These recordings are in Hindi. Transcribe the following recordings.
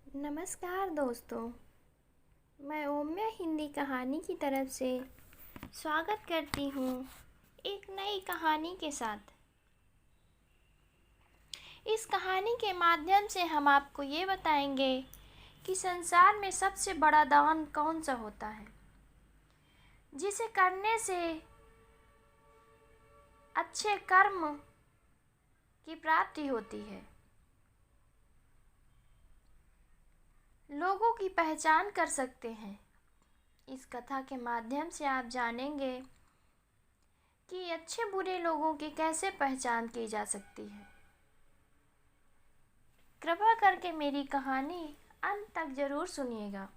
नमस्कार दोस्तों, मैं ओम्या हिंदी कहानी की तरफ से स्वागत करती हूँ एक नई कहानी के साथ। इस कहानी के माध्यम से हम आपको ये बताएंगे कि संसार में सबसे बड़ा दान कौन सा होता है, जिसे करने से अच्छे कर्म की प्राप्ति होती है, लोगों की पहचान कर सकते हैं। इस कथा के माध्यम से आप जानेंगे कि अच्छे बुरे लोगों की कैसे पहचान की जा सकती है। कृपया करके मेरी कहानी अंत तक ज़रूर सुनिएगा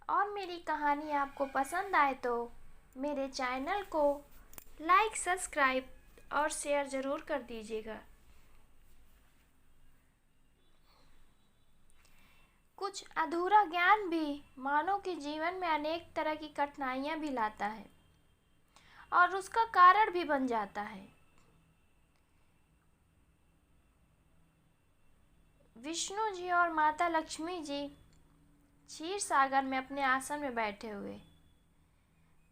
और मेरी कहानी आपको पसंद आए तो मेरे चैनल को लाइक, सब्सक्राइब और शेयर ज़रूर कर दीजिएगा। कुछ अधूरा ज्ञान भी मानव के जीवन में अनेक तरह की कठिनाइयाँ भी लाता है और उसका कारण भी बन जाता है। विष्णु जी और माता लक्ष्मी जी क्षीर सागर में अपने आसन में बैठे हुए।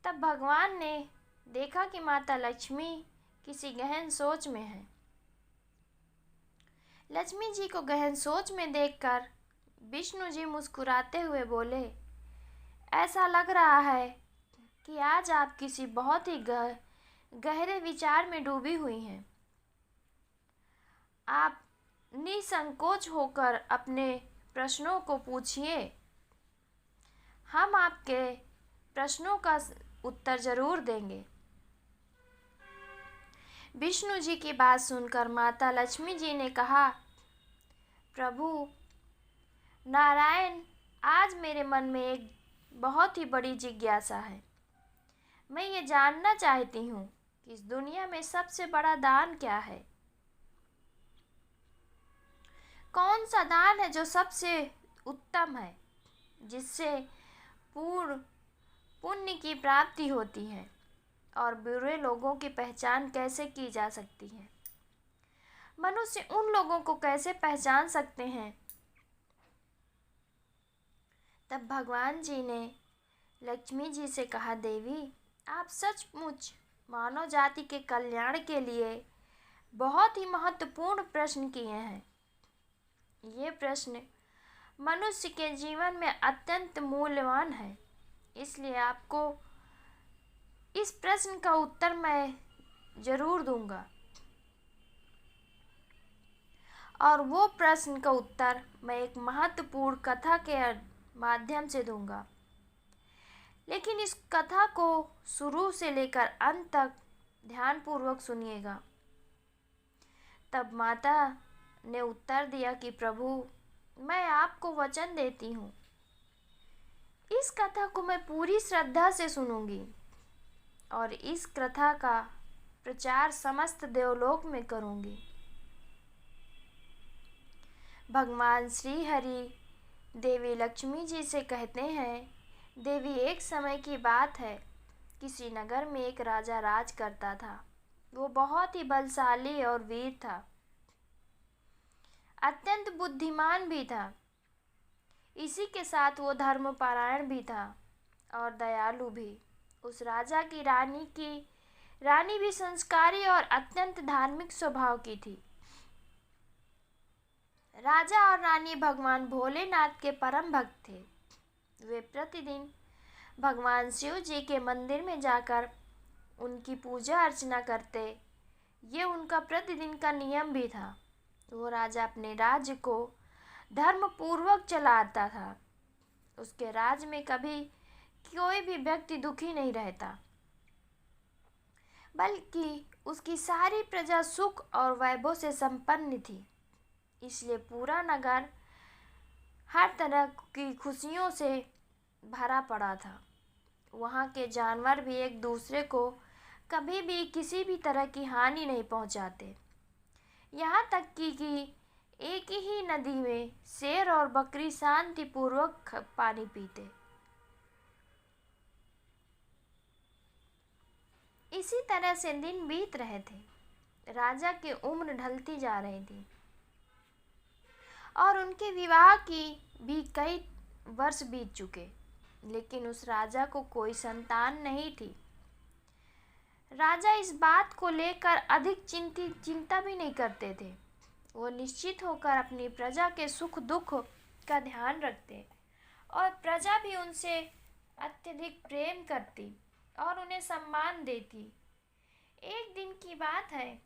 तब भगवान ने देखा कि माता लक्ष्मी किसी गहन सोच में है। लक्ष्मी जी को गहन सोच में देखकर विष्णु जी मुस्कुराते हुए बोले, ऐसा लग रहा है कि आज आप किसी बहुत ही गहरे विचार में डूबी हुई हैं। आप निसंकोच होकर अपने प्रश्नों को पूछिए, हम आपके प्रश्नों का उत्तर जरूर देंगे। विष्णु जी की बात सुनकर माता लक्ष्मी जी ने कहा, प्रभु नारायण, आज मेरे मन में एक बहुत ही बड़ी जिज्ञासा है। मैं ये जानना चाहती हूँ कि इस दुनिया में सबसे बड़ा दान क्या है। कौन सा दान है जो सबसे उत्तम है, जिससे पूर्ण पुण्य की प्राप्ति होती है, और बुरे लोगों की पहचान कैसे की जा सकती है। मनुष्य उन लोगों को कैसे पहचान सकते हैं। तब भगवान जी ने लक्ष्मी जी से कहा, देवी आप सचमुच मानव जाति के कल्याण के लिए बहुत ही महत्वपूर्ण प्रश्न किए हैं। ये प्रश्न मनुष्य के जीवन में अत्यंत मूल्यवान है, इसलिए आपको इस प्रश्न का उत्तर मैं जरूर दूंगा, और वो प्रश्न का उत्तर मैं एक महत्वपूर्ण कथा के माध्यम से दूंगा। लेकिन इस कथा को शुरू से लेकर अंत तक ध्यानपूर्वक सुनिएगा। तब माता ने उत्तर दिया कि प्रभु, मैं आपको वचन देती हूँ, इस कथा को मैं पूरी श्रद्धा से सुनूंगी और इस कथा का प्रचार समस्त देवलोक में करूंगी। भगवान श्री हरि देवी लक्ष्मी जी से कहते हैं, देवी एक समय की बात है, किसी नगर में एक राजा राज करता था। वो बहुत ही बलशाली और वीर था, अत्यंत बुद्धिमान भी था। इसी के साथ वो धर्मपरायण भी था और दयालु भी। उस राजा की रानी भी संस्कारी और अत्यंत धार्मिक स्वभाव की थी। राजा और रानी भगवान भोलेनाथ के परम भक्त थे। वे प्रतिदिन भगवान शिव जी के मंदिर में जाकर उनकी पूजा अर्चना करते। ये उनका प्रतिदिन का नियम भी था। वो राजा अपने राज्य को धर्म पूर्वक चलाता था। उसके राज्य में कभी कोई भी व्यक्ति दुखी नहीं रहता, बल्कि उसकी सारी प्रजा सुख और वैभव से संपन्न थी। इसलिए पूरा नगर हर तरह की खुशियों से भरा पड़ा था। वहाँ के जानवर भी एक दूसरे को कभी भी किसी भी तरह की हानि नहीं पहुँचाते। यहाँ तक कि एक ही नदी में शेर और बकरी शांतिपूर्वक पानी पीते। इसी तरह से दिन बीत रहे थे। राजा की उम्र ढलती जा रही थी और उनके विवाह की भी कई वर्ष बीत चुके, लेकिन उस राजा को कोई संतान नहीं थी। राजा इस बात को लेकर अधिक चिंता भी नहीं करते थे। वो निश्चित होकर अपनी प्रजा के सुख दुख का ध्यान रखते और प्रजा भी उनसे अत्यधिक प्रेम करती और उन्हें सम्मान देती। एक दिन की बात है,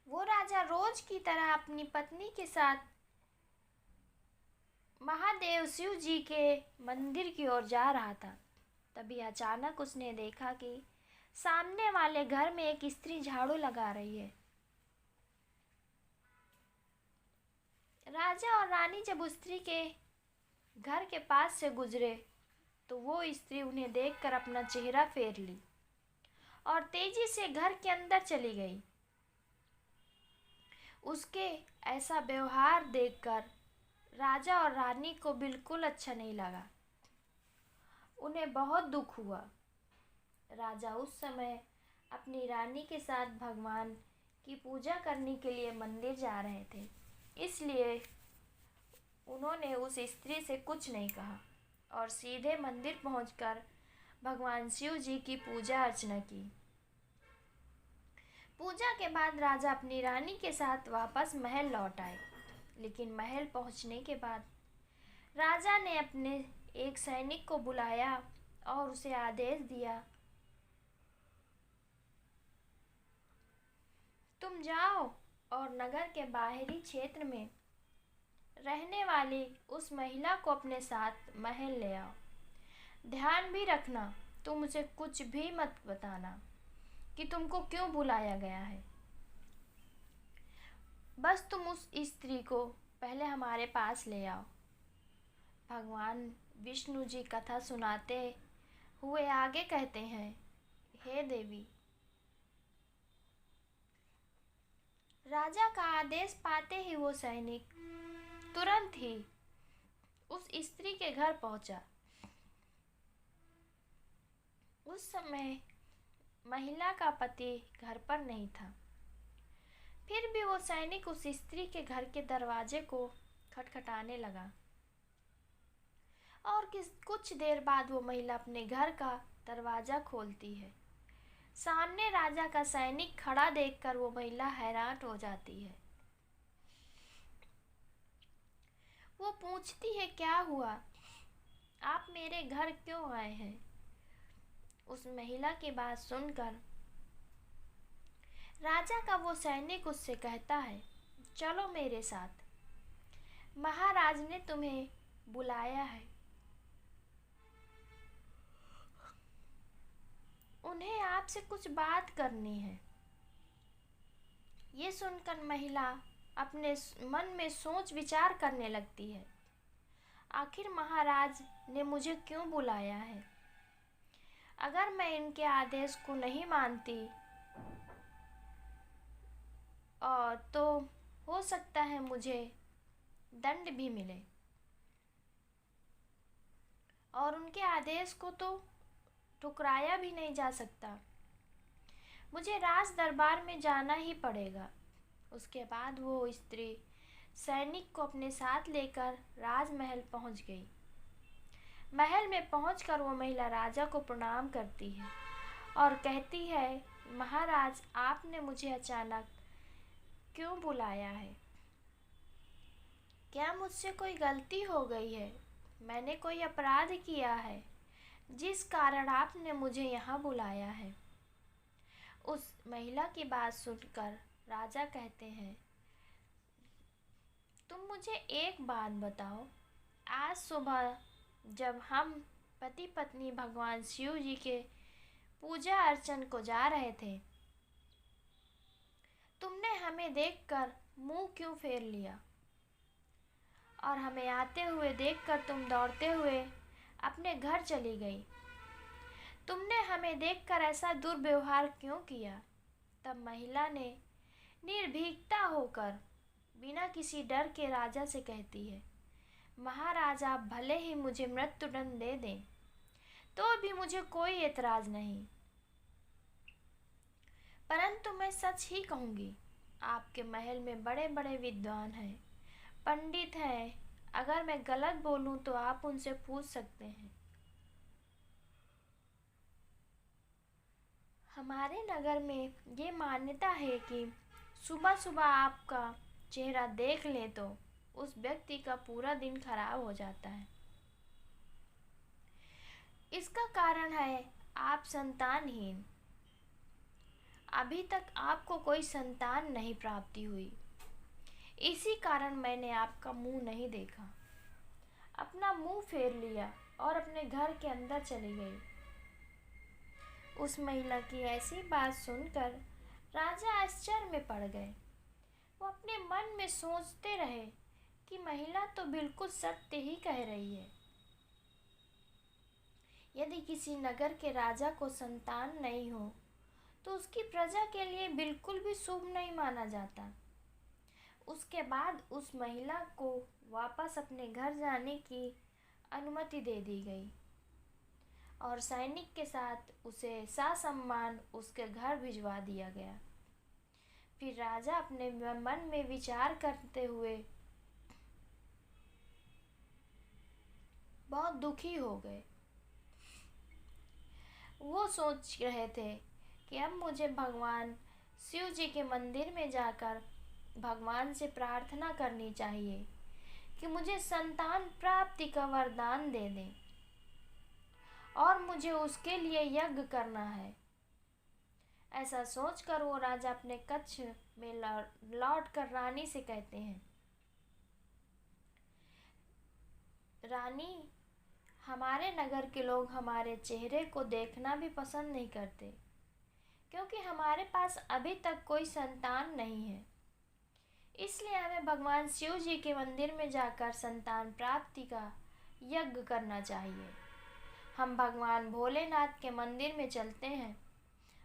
वो राजा रोज की तरह अपनी पत्नी के साथ महादेव शिव जी के मंदिर की ओर जा रहा था। तभी अचानक उसने देखा कि सामने वाले घर में एक स्त्री झाड़ू लगा रही है। राजा और रानी जब उस स्त्री के घर के पास से गुजरे तो वो स्त्री उन्हें देखकर अपना चेहरा फेर ली और तेजी से घर के अंदर चली गई। उसके ऐसा व्यवहार देखकर राजा और रानी को बिल्कुल अच्छा नहीं लगा। उन्हें बहुत दुख हुआ। राजा उस समय अपनी रानी के साथ भगवान की पूजा करने के लिए मंदिर जा रहे थे, इसलिए उन्होंने उस स्त्री से कुछ नहीं कहा और सीधे मंदिर पहुंचकर भगवान शिव जी की पूजा अर्चना की। पूजा के बाद राजा अपनी रानी के साथ वापस महल लौट आए, लेकिन महल पहुंचने के बाद राजा ने अपने एक सैनिक को बुलाया और उसे आदेश दिया, तुम जाओ और नगर के बाहरी क्षेत्र में रहने वाली उस महिला को अपने साथ महल ले आओ। ध्यान भी रखना, तुम उसे कुछ भी मत बताना कि तुमको क्यों बुलाया गया है। बस तुम उस स्त्री को पहले हमारे पास ले आओ। भगवान विष्णु जी कथा सुनाते हुए आगे कहते हैं, हे देवी। राजा का आदेश पाते ही वो सैनिक तुरंत ही उस स्त्री के घर पहुंचा। उस समय महिला का पति घर पर नहीं था। फिर भी वो सैनिक उस स्त्री के घर के दरवाजे को खटखटाने लगा और कुछ देर बाद वो महिला अपने घर का दरवाजा खोलती है। सामने राजा का सैनिक खड़ा देखकर वो महिला हैरान हो जाती है। वो पूछती है, क्या हुआ, आप मेरे घर क्यों आए हैं? उस महिला की बात सुनकर राजा का वो सैनिक उससे कहता है, चलो मेरे साथ, महाराज ने तुम्हें बुलाया है। उन्हें आपसे कुछ बात करनी है। ये सुनकर महिला अपने मन में सोच विचार करने लगती है, आखिर महाराज ने मुझे क्यों बुलाया है? अगर मैं इनके आदेश को नहीं मानती और तो हो सकता है मुझे दंड भी मिले और उनके आदेश को तो ठुकराया भी नहीं जा सकता। मुझे राज दरबार में जाना ही पड़ेगा। उसके बाद वो स्त्री सैनिक को अपने साथ लेकर राजमहल पहुंच गई। महल में पहुंचकर वो महिला राजा को प्रणाम करती है और कहती है, महाराज आपने मुझे अचानक क्यों बुलाया है? क्या मुझसे कोई गलती हो गई है? मैंने कोई अपराध किया है जिस कारण आपने मुझे यहाँ बुलाया है? उस महिला की बात सुनकर राजा कहते हैं, तुम मुझे एक बात बताओ, आज सुबह जब हम पति पत्नी भगवान शिव जी के पूजा अर्चन को जा रहे थे, तुमने हमें देखकर मुंह क्यों फेर लिया और हमें आते हुए देखकर तुम दौड़ते हुए अपने घर चली गई? तुमने हमें देखकर ऐसा दुर्व्यवहार क्यों किया? तब महिला ने निर्भीकता होकर बिना किसी डर के राजा से कहती है, महाराज आप भले ही मुझे मृत्युदंड दे दें तो भी मुझे कोई एतराज नहीं, परंतु मैं सच ही कहूँगी, आपके महल में बड़े बड़े विद्वान हैं, पंडित हैं। अगर मैं गलत बोलूं तो आप उनसे पूछ सकते हैं। हमारे नगर में ये मान्यता है कि सुबह सुबह आपका चेहरा देख लें तो उस व्यक्ति का पूरा दिन खराब हो जाता है। इसका कारण है आप संतानहीन। अभी तक आपको कोई संतान नहीं प्राप्ति हुई, इसी कारण मैंने आपका मुंह नहीं देखा। अपना मुंह फेर लिया और अपने घर के अंदर चली गई। उस महिला की ऐसी बात सुनकर राजा आश्चर्य में पड़ गए। वो अपने मन में सोचते रहे कि महिला तो बिल्कुल सत्य ही कह रही है। यदि किसी नगर के राजा को संतान नहीं हो तो उसकी प्रजा के लिए बिल्कुल भी शुभ नहीं माना जाता। उसके बाद उस महिला को वापस अपने घर जाने की अनुमति दे दी गई और सैनिक के साथ उसे ससम्मान उसके घर भिजवा दिया गया। फिर राजा अपने मन में विचार करते हुए बहुत दुखी हो गए। वो सोच रहे थे कि अब मुझे भगवान शिव जी के मंदिर में जाकर भगवान से प्रार्थना करनी चाहिए कि मुझे संतान प्राप्ति का वरदान दे दें और मुझे उसके लिए यज्ञ करना है। ऐसा सोचकर वो राजा अपने कक्ष में लौट कर रानी से कहते हैं, रानी, हमारे नगर के लोग हमारे चेहरे को देखना भी पसंद नहीं करते क्योंकि हमारे पास अभी तक कोई संतान नहीं है। इसलिए हमें भगवान शिव जी के मंदिर में जाकर संतान प्राप्ति का यज्ञ करना चाहिए। हम भगवान भोलेनाथ के मंदिर में चलते हैं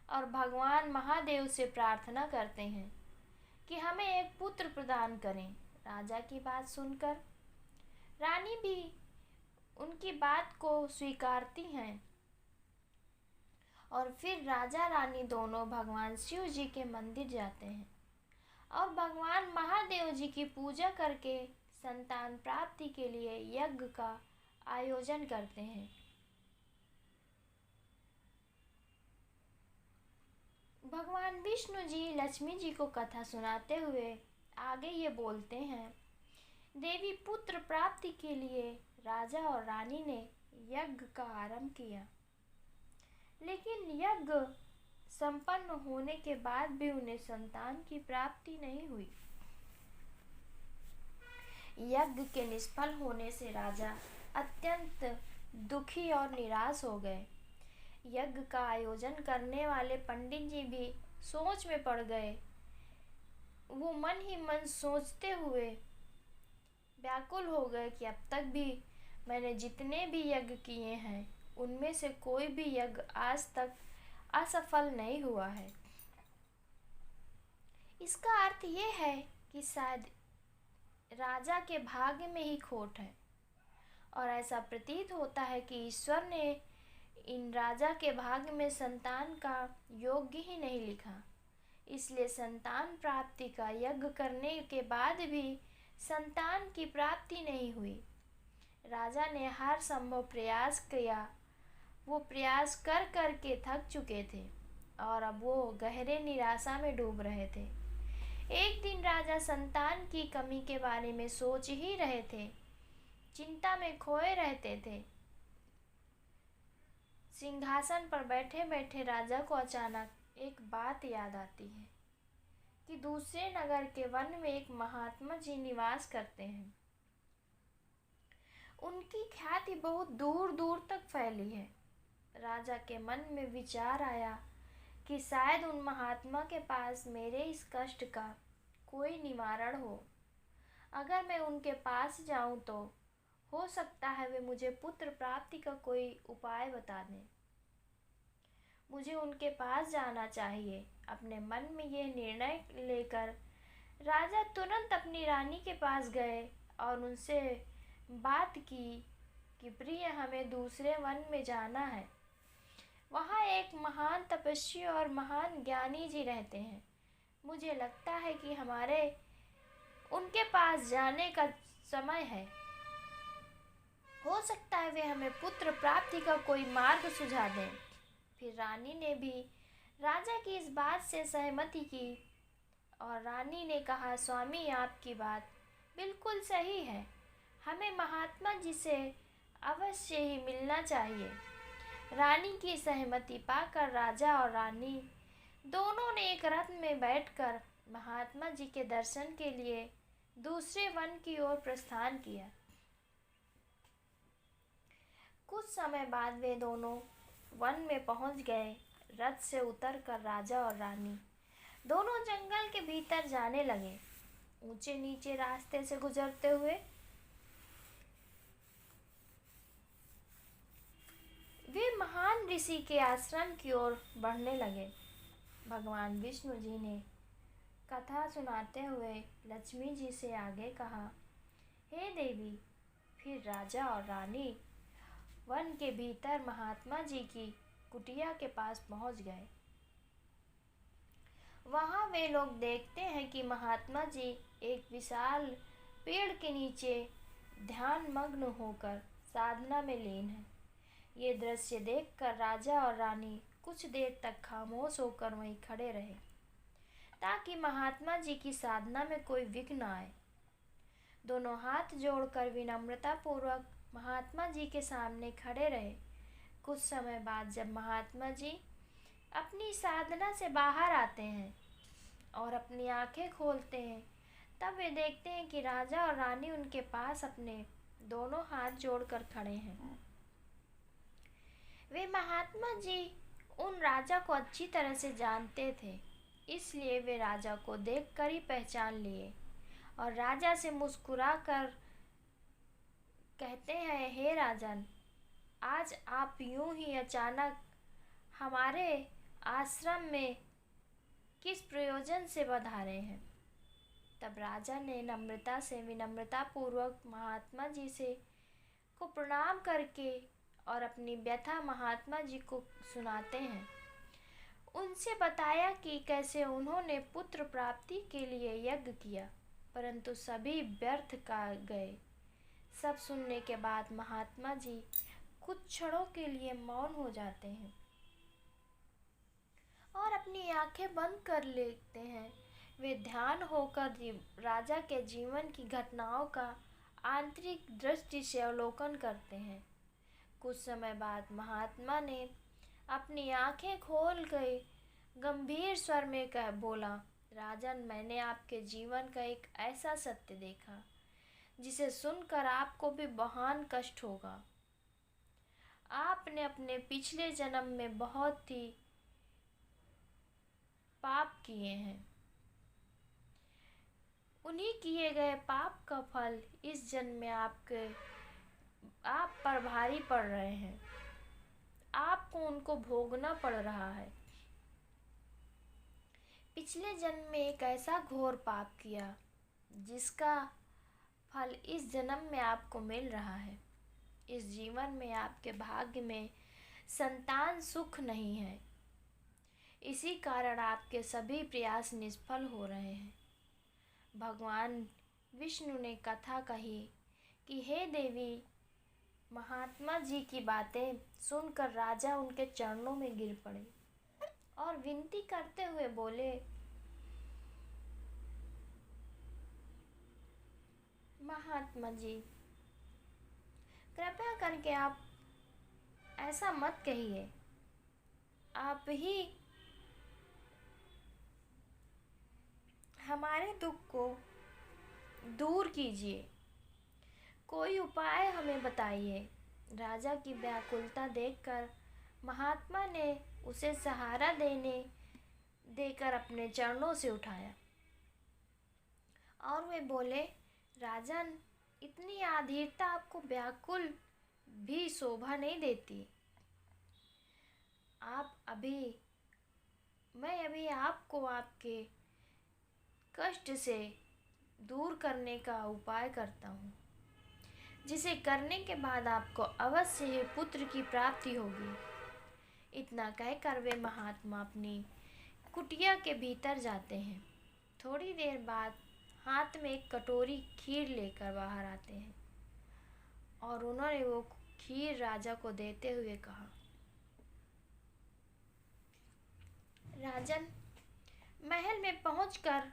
और भगवान महादेव से प्रार्थना करते हैं कि हमें एक पुत्र प्रदान करें। राजा की बात सुनकर रानी भी उनकी बात को स्वीकारती हैं और फिर राजा रानी दोनों भगवान शिव जी के मंदिर जाते हैं और भगवान महादेव जी की पूजा करके संतान प्राप्ति के लिए यज्ञ का आयोजन करते हैं। भगवान विष्णु जी लक्ष्मी जी को कथा सुनाते हुए आगे ये बोलते हैं, देवी पुत्र प्राप्ति के लिए राजा और रानी ने यज्ञ का आरंभ किया, लेकिन यज्ञ संपन्न होने के बाद भी उन्हें संतान की प्राप्ति नहीं हुई। यज्ञ के निष्फल होने से राजा अत्यंत दुखी और निराश हो गए। यज्ञ का आयोजन करने वाले पंडित जी भी सोच में पड़ गए। वो मन ही मन सोचते हुए व्याकुल हो गए कि अब तक भी मैंने जितने भी यज्ञ किए हैं उनमें से कोई भी यज्ञ आज तक असफल नहीं हुआ है। इसका अर्थ ये है कि शायद राजा के भाग्य में ही खोट है और ऐसा प्रतीत होता है कि ईश्वर ने इन राजा के भाग्य में संतान का योग्य ही नहीं लिखा। इसलिए संतान प्राप्ति का यज्ञ करने के बाद भी संतान की प्राप्ति नहीं हुई। राजा ने हर संभव प्रयास किया। वो प्रयास कर कर के थक चुके थे और अब वो गहरे निराशा में डूब रहे थे। एक दिन राजा संतान की कमी के बारे में सोच ही रहे थे, चिंता में खोए रहते थे। सिंहासन पर बैठे बैठे राजा को अचानक एक बात याद आती है कि दूसरे नगर के वन में एक महात्मा जी निवास करते हैं। उनकी ख्याति बहुत दूर दूर तक फैली है। राजा के मन में विचार आया कि शायद उन महात्मा के पास मेरे इस कष्ट का कोई निवारण हो। अगर मैं उनके पास जाऊं तो हो सकता है वे मुझे पुत्र प्राप्ति का कोई उपाय बता दें। मुझे उनके पास जाना चाहिए। अपने मन में यह निर्णय लेकर राजा तुरंत अपनी रानी के पास गए और उनसे बात की कि प्रिय, हमें दूसरे वन में जाना है। वहाँ एक महान तपस्वी और महान ज्ञानी जी रहते हैं। मुझे लगता है कि हमारे उनके पास जाने का समय है। हो सकता है वे हमें पुत्र प्राप्ति का कोई मार्ग सुझा दें। फिर रानी ने भी राजा की इस बात से सहमति की और रानी ने कहा, स्वामी, आपकी बात बिल्कुल सही है। हमें महात्मा जी से अवश्य ही मिलना चाहिए। रानी की सहमति पाकर राजा और रानी दोनों ने एक रथ में बैठकर महात्मा जी के दर्शन के लिए दूसरे वन की ओर प्रस्थान किया। कुछ समय बाद वे दोनों वन में पहुंच गए। रथ से उतरकर राजा और रानी दोनों जंगल के भीतर जाने लगे। ऊंचे नीचे रास्ते से गुजरते हुए वे महान ऋषि के आश्रम की ओर बढ़ने लगे। भगवान विष्णु जी ने कथा सुनाते हुए लक्ष्मी जी से आगे कहा, हे देवी। फिर राजा और रानी वन के भीतर महात्मा जी की कुटिया के पास पहुंच गए। वहां वे लोग देखते हैं कि महात्मा जी एक विशाल पेड़ के नीचे ध्यान मग्न होकर साधना में लीन है। ये दृश्य देखकर राजा और रानी कुछ देर तक खामोश होकर वहीं खड़े रहे ताकि महात्मा जी की साधना में कोई विघ्न न आए। दोनों हाथ जोड़कर विनम्रता पूर्वक महात्मा जी के सामने खड़े रहे। कुछ समय बाद जब महात्मा जी अपनी साधना से बाहर आते हैं और अपनी आंखें खोलते हैं, तब वे देखते हैं कि राजा और रानी उनके पास अपने दोनों हाथ जोड़कर खड़े हैं। वे महात्मा जी उन राजा को अच्छी तरह से जानते थे, इसलिए वे राजा को देखकर ही पहचान लिए और राजा से मुस्कुराकर कहते हैं, हे राजन, आज आप यूं ही अचानक हमारे आश्रम में किस प्रयोजन से पधारे हैं। तब राजा ने विनम्रता पूर्वक महात्मा जी से को प्रणाम करके और अपनी व्यथा महात्मा जी को सुनाते हैं। उनसे बताया कि कैसे उन्होंने पुत्र प्राप्ति के लिए यज्ञ किया, परंतु सभी व्यर्थ का गए। सब सुनने के बाद महात्मा जी कुछ क्षणों के लिए मौन हो जाते हैं और अपनी आंखें बंद कर लेते हैं। वे ध्यान होकर राजा के जीवन की घटनाओं का आंतरिक दृष्टि से अवलोकन करते हैं। कुछ समय बाद महात्मा ने अपनी आंखें खोल गए गंभीर स्वर में बोला, राजन, मैंने आपके जीवन का एक ऐसा सत्य देखा जिसे सुनकर आपको भी महान कष्ट होगा। आपने अपने पिछले जन्म में बहुत ही पाप किए हैं। उन्हीं किए गए पाप का फल इस जन्म में आप पर भारी पड़ रहे हैं। आपको उनको भोगना पड़ रहा है। पिछले जन्म में एक ऐसा घोर पाप किया जिसका फल इस जन्म में आपको मिल रहा है। इस जीवन में आपके भाग्य में संतान सुख नहीं है, इसी कारण आपके सभी प्रयास निष्फल हो रहे हैं। भगवान विष्णु ने कथा कही कि हे देवी। महात्मा जी की बातें सुनकर राजा उनके चरणों में गिर पड़े और विनती करते हुए बोले, महात्मा जी, कृपया करके आप ऐसा मत कहिए। आप ही हमारे दुख को दूर कीजिए। कोई उपाय हमें बताइए। राजा की व्याकुलता देखकर महात्मा ने उसे सहारा देकर अपने चरणों से उठाया और वे बोले, राजन, इतनी आधीरता आपको व्याकुल भी शोभा नहीं देती। मैं अभी आपको आपके कष्ट से दूर करने का उपाय करता हूँ, जिसे करने के बाद आपको अवश्य ही पुत्र की प्राप्ति होगी। इतना कहकर वे महात्मा अपनी कुटिया के भीतर जाते हैं। थोड़ी देर बाद हाथ में एक कटोरी खीर लेकर बाहर आते हैं और उन्होंने वो खीर राजा को देते हुए कहा, राजन, महल में पहुंचकर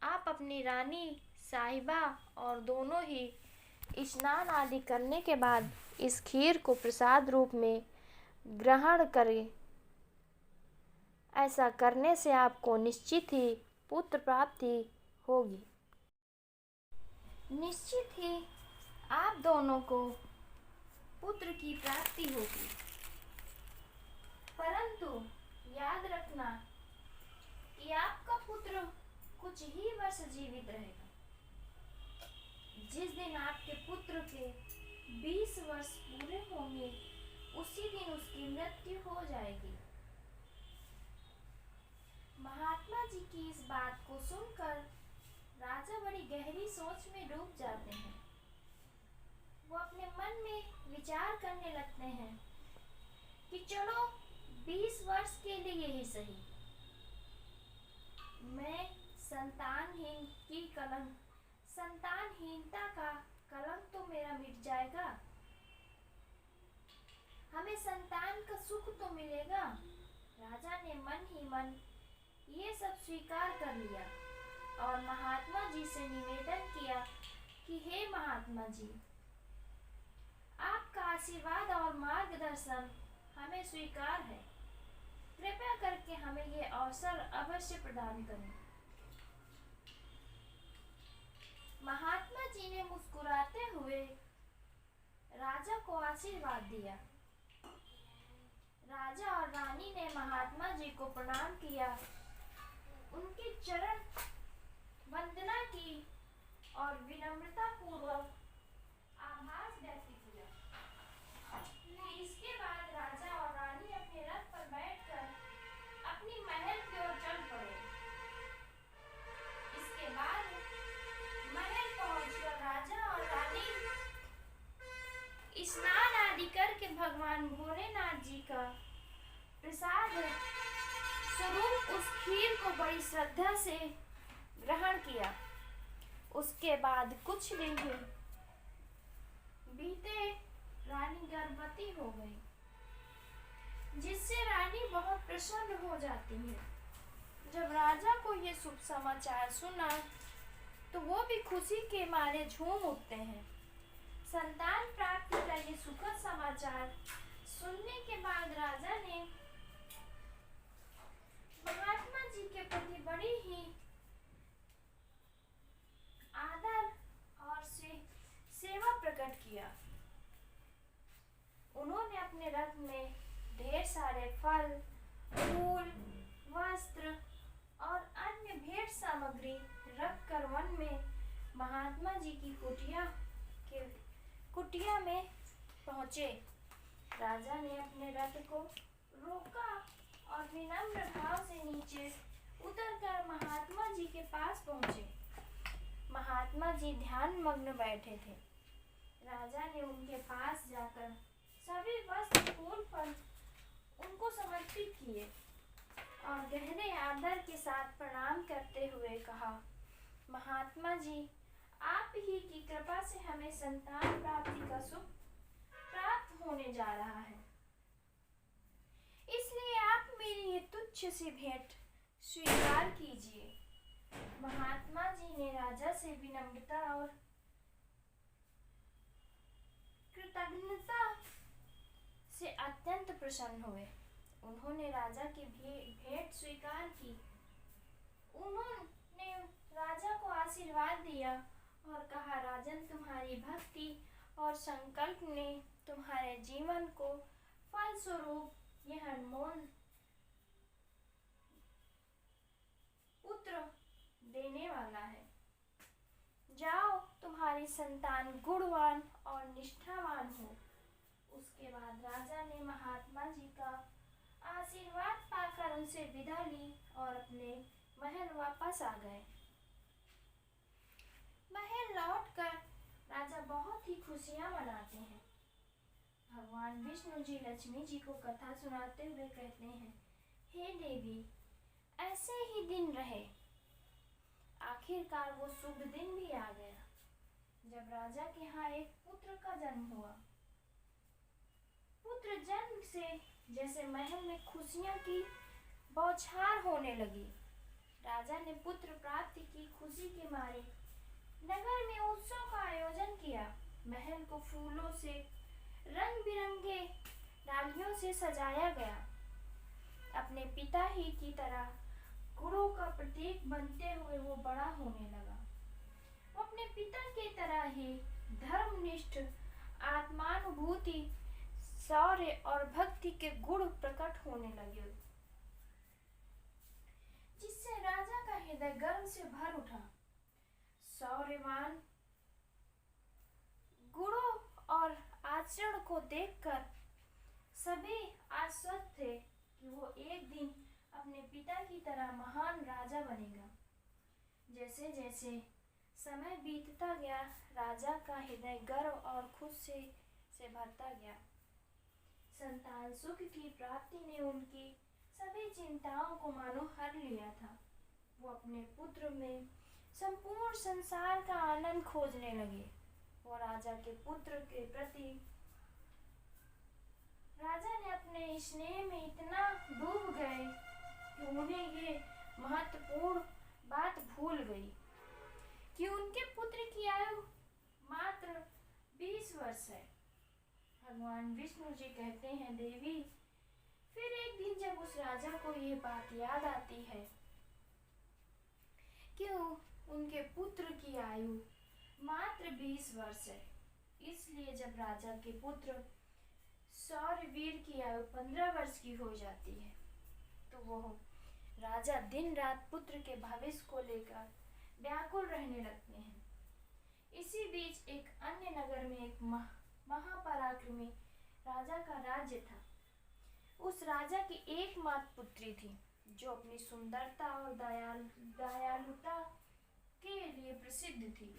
आप अपनी रानी साहिबा और दोनों ही स्नान आदि करने के बाद इस खीर को प्रसाद रूप में ग्रहण करें। ऐसा करने से आपको निश्चित ही पुत्र प्राप्ति होगी। निश्चित ही आप दोनों को पुत्र की प्राप्ति होगी, परंतु याद रखना कि आपका पुत्र कुछ ही वर्ष जीवित रहेगा। जिस दिन आपके पुत्र के 20 वर्ष पूरे होंगे, उसी दिन उसकी मृत्यु हो जाएगी। महात्मा जी की इस बात को सुनकर राजा बड़ी गहरी सोच में डूब जाते हैं। वो अपने मन में विचार करने लगते हैं कि चलो 20 वर्ष के लिए ही सही, मैं संतानहीनता का कलंक तो मेरा मिट जाएगा, हमें संतान का सुख तो मिलेगा। राजा ने मन ही मन ये सब स्वीकार कर लिया और महात्मा जी से निवेदन किया कि हे महात्मा जी, आपका आशीर्वाद और मार्गदर्शन हमें स्वीकार है, कृपया करके हमें ये अवसर अवश्य प्रदान करें। महात्मा जी ने मुस्कुराते हुए राजा को आशीर्वाद दिया। राजा और रानी ने महात्मा जी को प्रणाम किया, उनके चरण वंदना की और विनम्रता पूर्वक आभार व्यक्त किया। इसके बाद राजा और रानी अपने रथ पर बैठकर अपनी महल की ओर चल पड़े। इसके बाद महल पहुंचकर राजा और रानी स्नान आदि करके भगवान भोलेनाथ जी का प्रसाद स्वरूप उस खीर को बड़ी श्रद्धा से ग्रहण किया। उसके बाद कुछ दिन बीते, रानी गर्भवती हो गई, जिससे रानी बहुत प्रसन्न हो जाती है। जब राजा को ये शुभ समाचार सुना तो वो भी खुशी के मारे झूम उठते हैं। संतान प्राप्ति का ये सुखद समाचार सुनने के बाद राजा ने महात्मा जी के प्रति बड़ी ही आदर और सेवा प्रकट किया। उन्होंने अपने रथ में ढेर सारे फल, फूल, वस्त्र और अन्य भेंट सामग्री रखकर वन में महात्मा जी की कुटिया में पहुंचे। राजा ने अपने रथ को रोका और विनम्र भाव से नीचे उतरकर महात्मा जी के पास पहुंचे। महात्मा जी ध्यान मग्न बैठे थे। राजा ने उनके पास जाकर सभी वस्त्र, फूल, फल उनको समर्पित किए और गहरे आदर के साथ प्रणाम करते हुए कहा, महात्मा जी, आप ही की कृपा से हमें संतान प्राप्ति का सुख प्राप्त होने जा रहा है, इसलिए आप मेरी ये तुच्छ सी भेंट स्वीकार कीजिए। महात्मा जी ने राजा से विनम्रता और कृतज्ञता से अत्यंत प्रसन्न हुए। उन्होंने राजा की भेंट स्वीकार की। उन्होंने राजा को आशीर्वाद दिया और कहा, राजन, तुम्हारी भक्ति और संकल्प ने तुम्हारे जीवन को फल स्वरूप यह अनमोल पुत्र देने वाला है। जाओ, तुम्हारी संतान गुणवान और निष्ठावान हो। उसके बाद राजा ने महात्मा जी का आशीर्वाद पाकर उनसे विदा ली और अपने महल वापस आ गए। महल लौटकर राजा बहुत ही खुशियां मनाते हैं। भगवान विष्णु जी लक्ष्मी जी को कथा सुनाते हुए कहते हैं, हे देवी, ऐसे ही दिन रहे। आखिरकार वो शुभ दिन भी आ गया जब राजा के यहाँ एक पुत्र का जन्म हुआ। पुत्र जन्म से जैसे महल में खुशियां की बौछार होने लगी। राजा ने पुत्र प्राप्ति की खुशी के मारे नगर में उत्सव का आयोजन किया। महल को फूलों से रंग बिरंगे डालियों से सजाया गया। अपने पिता ही की तरह गुरु का प्रतीक बनते हुए वो बड़ा होने लगा। वो अपने पिता की तरह ही धर्मनिष्ठ, आत्मानुभूति, शौर्य और भक्ति के गुण प्रकट होने लगे, जिससे राजा का हृदय गर्व से भर उठा। शौर्यवान गुणों और आचरण को देखकर सभी आश्वस्त थे कि वो एक दिन अपने पिता की तरह महान राजा बनेगा। जैसे जैसे समय बीतता गया, राजा का हृदय गर्व और खुशी से भरता गया। संतान सुख की प्राप्ति ने उनकी सभी चिंताओं को मानो हर लिया था। वो अपने पुत्र में संपूर्ण संसार का आनंद खोजने लगे। वो राजा के पुत्र के प्रति राजा ने अपने स्नेह में इतना डूब गए कि उन्हें ये महत्वपूर्ण बात भूल गई कि उनके पुत्र की आयु मात्र 20 वर्ष है। भगवान विष्णु जी कहते हैं, देवी, फिर एक दिन जब उस राजा को ये बात याद आती है कि उनके पुत्र की आयु मात्र 20 वर्ष है, इसलिए जब राजा के पुत्र शौर्यवीर की आयु 15 वर्ष की हो जाती है तो वो राजा दिन रात पुत्र के भविष्य को लेकर व्याकुल रहने लगते हैं। इसी बीच एक अन्य नगर में एक महापराक्रमी राजा का राज्य था। उस राजा की एकमात्र पुत्री थी जो अपनी सुंदरता और दयालुता के लिए प्रसिद्ध थी।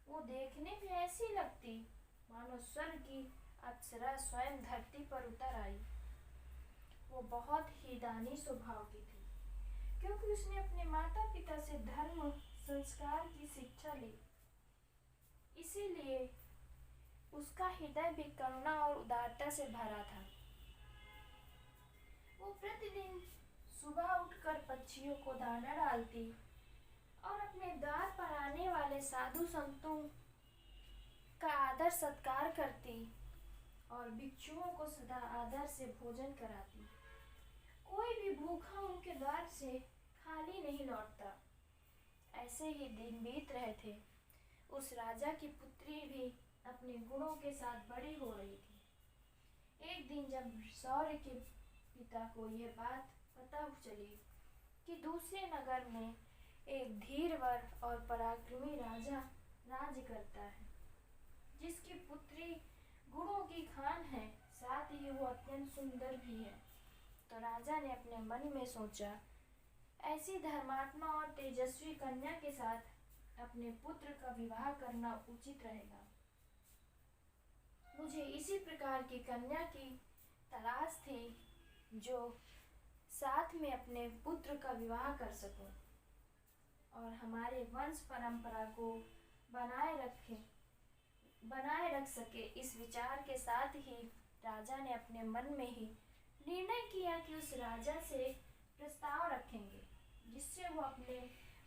वो देखने में ऐसी लगती मानो स्वर्ग की अप्सरा स्वयं धरती पर उतर आई। वो बहुत ही दानी स्वभाव की थी, क्योंकि उसने अपने माता पिता से धर्म संस्कार की शिक्षा ली। इसीलिए उसका हृदय भी करुणा और उदारता से भरा था। वो प्रतिदिन सुबह उठकर पक्षियों को दाना डालती और अपने द्वार पर आने वाले साधु संतों का आदर सत्कार करती और भिक्षुओं को सदा आदर से भोजन कराती। कोई भी भूखा उनके द्वार से खाली नहीं लौटता। ऐसे ही दिन बीत रहे थे। उस राजा की पुत्री भी अपने गुणों के साथ बड़ी हो रही थी। एक दिन जब शौर्य के पिता को यह बात पता चली कि दूसरे नगर में एक धीरवर और पराक्रमी राजा राज करता है, जिसकी पुत्री गुणों की खान है, साथ ही वो अत्यंत सुंदर भी है, तो राजा ने अपने मन में सोचा, ऐसी धर्मात्मा और तेजस्वी कन्या के साथ अपने पुत्र का विवाह करना उचित रहेगा। मुझे इसी प्रकार की कन्या की तलाश थी जो साथ में अपने पुत्र का विवाह कर सकूं और हमारे वंश परंपरा को बनाए रख सके। इस विचार के साथ ही राजा ने अपने मन में ही निर्णय किया कि उस राजा से प्रस्ताव रखेंगे, जिससे वो अपने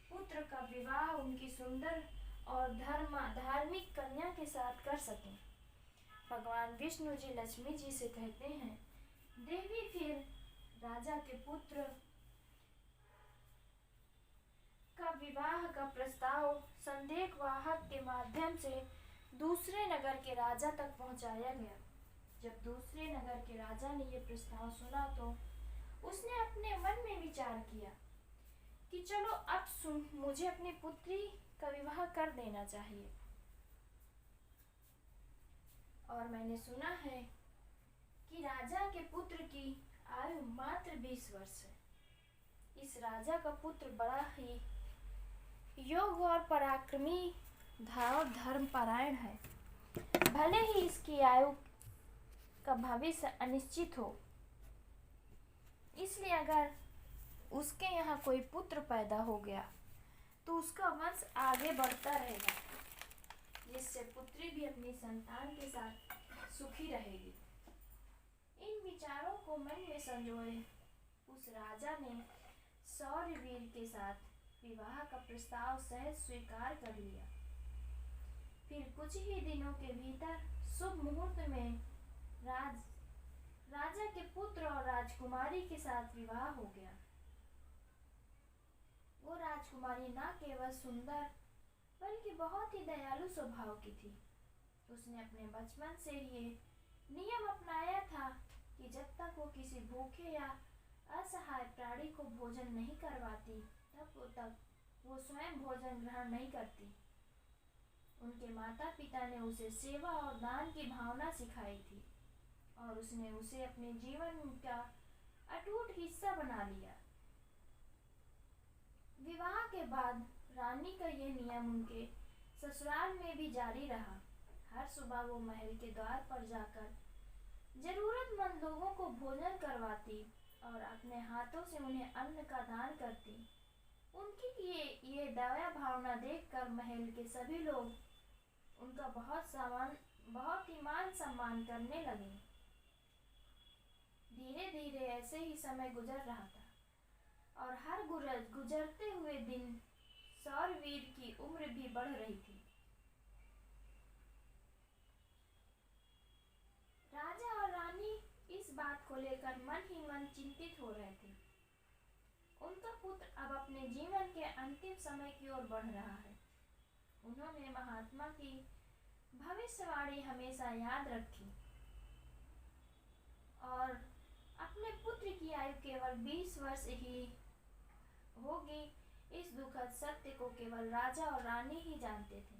पुत्र का विवाह उनकी सुंदर और धार्मिक कन्या के साथ कर सकें। भगवान विष्णु जी लक्ष्मी जी से कहते हैं, देवी, फिर राजा के पुत्र का विवाह का प्रस्ताव संदेशवाहक के माध्यम से दूसरे नगर के राजा तक पहुंचाया गया। जब दूसरे नगर के राजा ने यह प्रस्ताव सुना तो उसने अपने मन में विचार किया कि चलो अब मुझे अपनी पुत्री का विवाह कर देना चाहिए। और मैंने सुना है कि राजा के पुत्र की आयु मात्र 20 वर्ष है। इस राजा का पुत्र बड़ा ही योग्य और पराक्रमी और धर्मपरायण है। भले ही इसकी आयु का भविष्य अनिश्चित हो, इसलिए अगर उसके यहाँ कोई पुत्र पैदा हो गया तो उसका वंश आगे बढ़ता रहेगा, जिससे पुत्री भी अपनी संतान के साथ सुखी रहेगी। इन विचारों को मन में संजोए उस राजा ने शौर्यवीर के साथ विवाह का प्रस्ताव सहज स्वीकार कर लिया। फिर कुछ ही दिनों के भीतर शुभ मुहूर्त में राजा के पुत्र और राजकुमारी के साथ विवाह हो गया। वो राजकुमारी न केवल सुंदर बल्कि बहुत ही दयालु स्वभाव की थी। उसने अपने बचपन से ये नियम अपनाया था कि जब तक वो किसी भूखे या असहाय प्राणी को भोजन नहीं करवाती तब तक वो स्वयं भोजन ग्रहण नहीं करती। उनके माता पिता ने उसे सेवा और दान की भावना सिखाई थी और उसने उसे अपने जीवन का अटूट हिस्सा बना लिया। विवाह के बाद रानी का ये नियम उनके ससुराल में भी जारी रहा। हर सुबह वो महल के द्वार पर जाकर जरूरतमंद लोगों को भोजन करवाती और अपने हाथों से उन्हें अन्न का दान करती। उनकी ये दया भावना देखकर महल के सभी लोग उनका बहुत ही मान सम्मान करने लगे। धीरे धीरे ऐसे ही समय गुजर रहा था और हर गुजरते हुए दिन शौरवीर की उम्र भी बढ़ रही थी। राजा और रानी इस बात को लेकर मन ही मन चिंतित हो रहे थे। उनका पुत्र अब अपने जीवन के अंतिम समय की ओर बढ़ रहा है। उन्होंने महात्मा की भविष्यवाणी हमेशा याद रखी और अपने पुत्र की आयु केवल 20 वर्ष ही होगी। इस दुखद सत्य को केवल राजा और रानी ही जानते थे।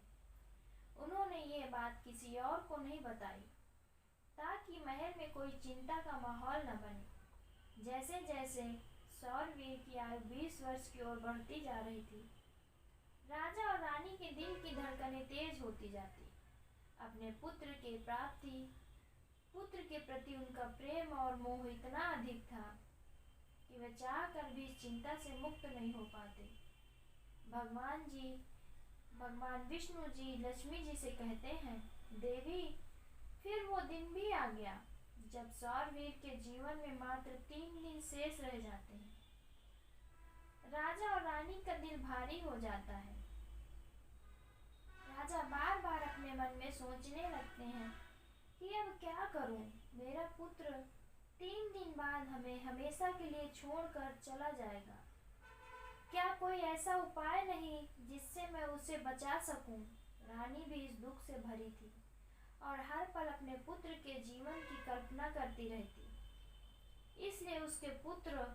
उन्होंने ये बात किसी और को नहीं बताई ताकि महल में कोई चिंता का माहौल न बने। जैसे जैसे शौरवीर की आयु 20 वर्ष की ओर बढ़ती जा रही थी, राजा और रानी के दिल की धड़कनें तेज होती जाती। अपने पुत्र के प्रति उनका प्रेम और मोह इतना अधिक था कि वे चाहकर भी इस चिंता से मुक्त नहीं हो पाते। भगवान विष्णु जी लक्ष्मी जी से कहते हैं, देवी फिर वो दिन भी आ गया जब शौरवीर के जीवन में मात्र 3 दिन शेष रह जाते हैं। राजा और रानी का दिल भारी हो जाता है। राजा बार बार अपने मन में सोचने लगते हैं कि अब क्या करूं? मेरा पुत्र 3 दिन बाद हमें हमेशा के लिए छोड़कर चला जाएगा। क्या कोई ऐसा उपाय नहीं जिससे मैं उसे बचा सकूं? रानी भी इस दुख से भरी थी और हर पल अपने पुत्र के जीवन की कल्पना करती रहती। इसलिए उसके पुत्र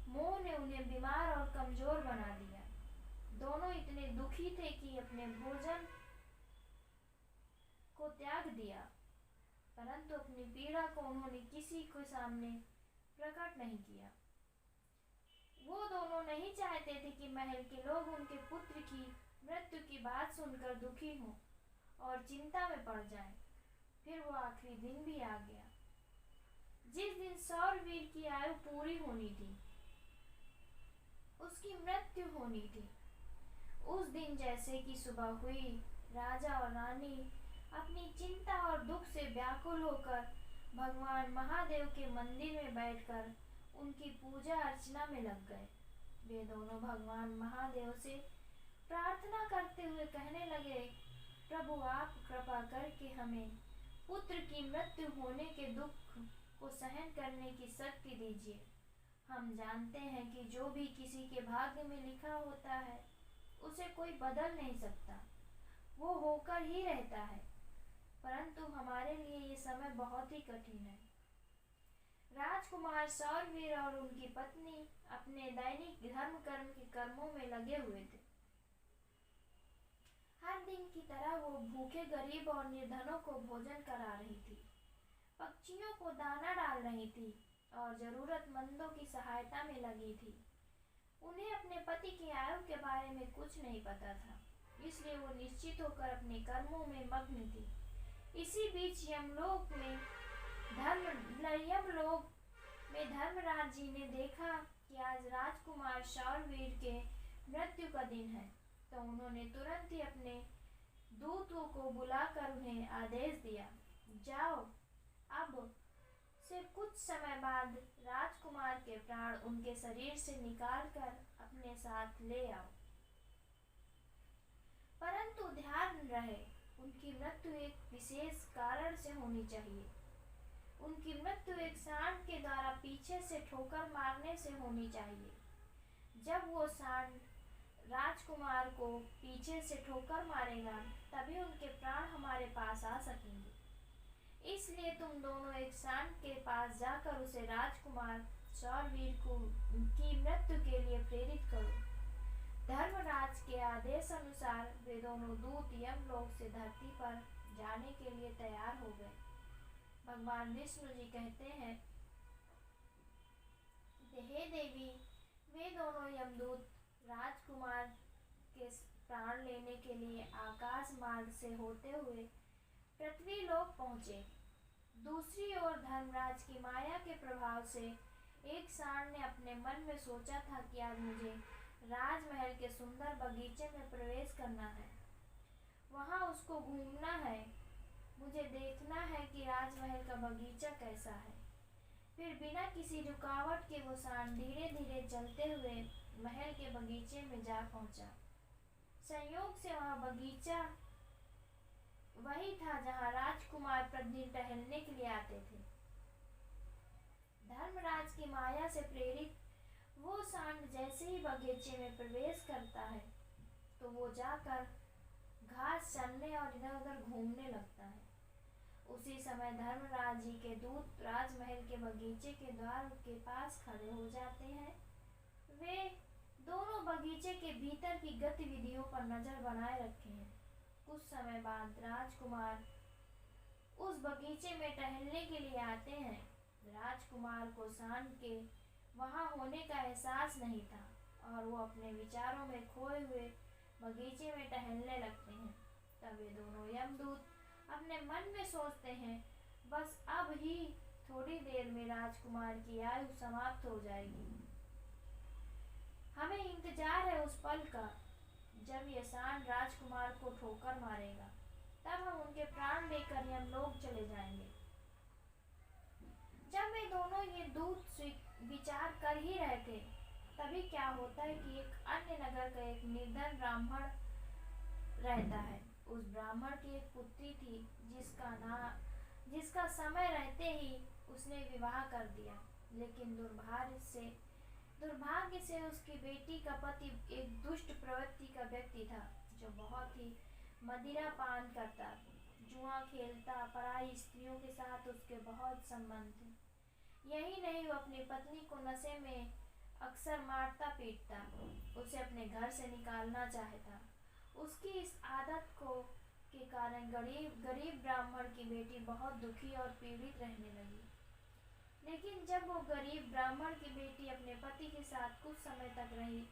मोह ने उन्हें बीमार और कमजोर बना दिया। दोनों इतने दुखी थे कि अपने भोजन को त्याग दिया, परंतु अपनी पीड़ा को उन्होंने किसी के सामने प्रकट नहीं किया। वो दोनों नहीं चाहते थे कि महल के लोग उनके पुत्र की मृत्यु की बात सुनकर दुखी हों और चिंता में पड़ जाएं। फिर वो आखिरी दिन भी आ गया जिस दिन शौरवीर की आयु पूरी होनी थी, उसकी मृत्यु होनी थी। उस दिन जैसे कि सुबह हुई, राजा और रानी अपनी चिंता और दुख से व्याकुल होकर भगवान महादेव के मंदिर में बैठकर उनकी पूजा अर्चना में लग गए। वे दोनों भगवान महादेव से प्रार्थना करते हुए कहने लगे, प्रभु आप कृपा करके हमें पुत्र की मृत्यु होने के दुख को सहन करने की शक्ति दीजिए। हम जानते हैं कि जो भी किसी के भाग्य में लिखा होता है उसे कोई बदल नहीं सकता, वो होकर ही रहता है। परंतु हमारे लिए ये समय बहुत ही कठिन है। राजकुमार शौरवीर और उनकी पत्नी अपने दैनिक धर्म कर्म के कर्मों में लगे हुए थे। हर दिन की तरह वो भूखे गरीब और निर्धनों को भोजन करा रही थी, पक्षियों को दाना डाल रही थी और जरूरतमंदों की सहायता में लगी थी। उन्हें अपने पति की आयु के बारे में कुछ नहीं पता था, इसलिए वो निश्चित होकर अपने कर्मों में मग्न थी। इसी बीच यमलोक में धर्मराज जी ने देखा कि आज राजकुमार शौरवीर के मृत्यु का दिन है, तो उन्होंने तुरंत ही अपने दूतों को बुलाकर उन्हें आदेश दिया, जाओ, अब से कुछ समय बाद राजकुमार के प्राण उनके शरीर से निकालकर अपने साथ ले आओ। परंतु ध्यान रहे, उनकी मृत्यु एक विशेष कारण से होनी चाहिए। उनकी मृत्यु एक सांड के द्वारा पीछे से ठोकर मारने से होनी चाहिए। जब वो सांड राजकुमार को पीछे से ठोकर मारेगा, तभी उनके प्राण हमारे पास आ सकेंगे। इसलिए तुम दोनों एक सांड के पास जाकर उसे राजकुमार शौरवीर को की मृत्यु के लिए प्रेरित करो। धर्मराज के आदेश अनुसार वे दोनों दूत यमलोक से धरती पर जाने के लिए तैयार हो गए। भगवान विष्णु जी कहते हैं, हे देवी, वे दोनों यमदूत राजकुमार के प्राण लेने के लिए आकाश मार्ग से होते हुए पृथ्वी लोक पहुंचे। दूसरी ओर धर्मराज की माया के प्रभाव से एक सांड ने अपने मन में सोचा था कि आज मुझे राजमहल के सुंदर बगीचे में प्रवेश करना है, वहां उसको घूमना है, मुझे देखना है कि राजमहल का बगीचा कैसा है। फिर बिना किसी रुकावट के वो सांड धीरे धीरे चलते हुए महल के बगीचे में जा पहुंचा। संयोग से वह बगीचा वही था जहां राजकुमार प्रतिदिन टहलने के लिए आते थे। धर्मराज की माया से प्रेरित वो सांड जैसे ही बगीचे में प्रवेश करता है, तो वो जाकर घास चरने और इधर उधर घूमने लगता है। उसी समय धर्मराज जी के दूत राजमहल के बगीचे के द्वार के पास खड़े हो जाते हैं। वे दोनों बगीचे के भीतर की गतिविधियों पर नजर बनाए रखे हैं। कुछ समय बाद राजकुमार उस बगीचे में टहलने के लिए आते हैं। राजकुमार को सांड के वहां होने का एहसास नहीं था और वो अपने विचारों में खोए हुए बगीचे में टहलने लगते हैं। तब वे दोनों यमदूत अपने मन में सोचते हैं, बस अब ही थोड़ी देर में राजकुमार की आयु समाप्त हो जाएगी। हमें इंतजार है उस पल का जब ये सांड राजकुमार को ठोकर मारेगा, तब हम उनके प्राण लेकर यमलोक चले जाएंगे। जब वे दोनों ये दूत विचार कर ही रहे थे, तभी क्या होता है कि एक अन्य नगर का एक निर्धन ब्राह्मण रहता है। उस ब्राह्मण की एक पुत्री थी जिसका समय रहते ही उसने विवाह कर दिया, लेकिन दुर्भाग्य से उसकी बेटी का पति एक दुष्ट प्रवृत्ति का व्यक्ति था, जो बहुत ही मदिरा पान करता, जुआ खेलता, पराई स्त्रियों के साथ उसके बहुत संबंध थे। यही नहीं, वो अपनी पत्नी को नशे में अक्सर मारता पीटता, उसे अपने घर से निकालना चाहता। उसकी इस आदत के कारण गरीब ब्राह्मण की बेटी बहुत दुखी और पीड़ित रहने लगी। लेकिन जब वो गरीब ब्राह्मण की बेटी अपने पति के साथ कुछ समय तक रही,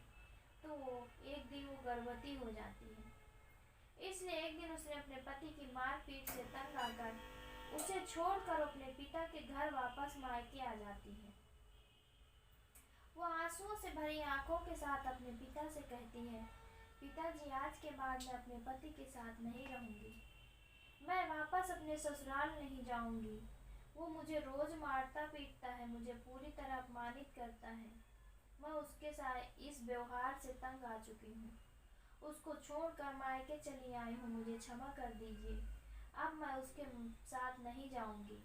तो एक दिन वो गर्भवती हो जाती है। इसलिए एक दिन उसने अपने पति की मारपीट से तंग आकर उसे छोड़कर अपने पिता के घर वापस मायके आ जाती है। वो आंसुओं से भरी आंखों के साथ अपने पिता से कहती है, पिताजी, आज के बाद मैं अपने पति के साथ नहीं रहूंगी। मैं वापस अपने ससुराल नहीं जाऊंगी। वो मुझे रोज मारता पीटता है, मुझे पूरी तरह अपमानित करता है। मैं उसके साथ इस व्यवहार से तंग आ चुकी हूँ। उसको छोड़कर मायके चली आई हूँ, मुझे क्षमा कर दीजिए। अब मैं उसके साथ नहीं जाऊंगी।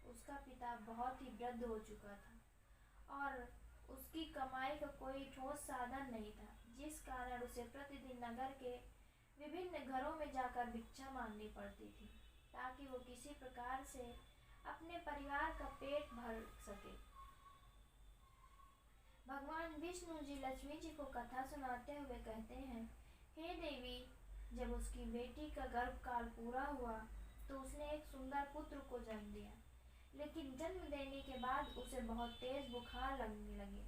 उसका पिता बहुत ही वृद्ध हो चुका था और उसकी कमाई का कोई ठोस साधन नहीं था, जिस कारण उसे प्रतिदिन नगर के विभिन्न घरों में जाकर भिक्षा मांगनी पड़ती थी, ताकि वो किसी प्रकार से अपने परिवार का पेट भर सके। भगवान विष्णु जी लक्ष्मी जी को कथा सुनाते हुए कहते हैं, हे देवी, जब उसकी बेटी का गर्भकाल पूरा हुआ तो उसने एक सुंदर पुत्र को जन्म दिया, लेकिन जन्म देने के बाद उसे बहुत तेज बुखार लगने लगे।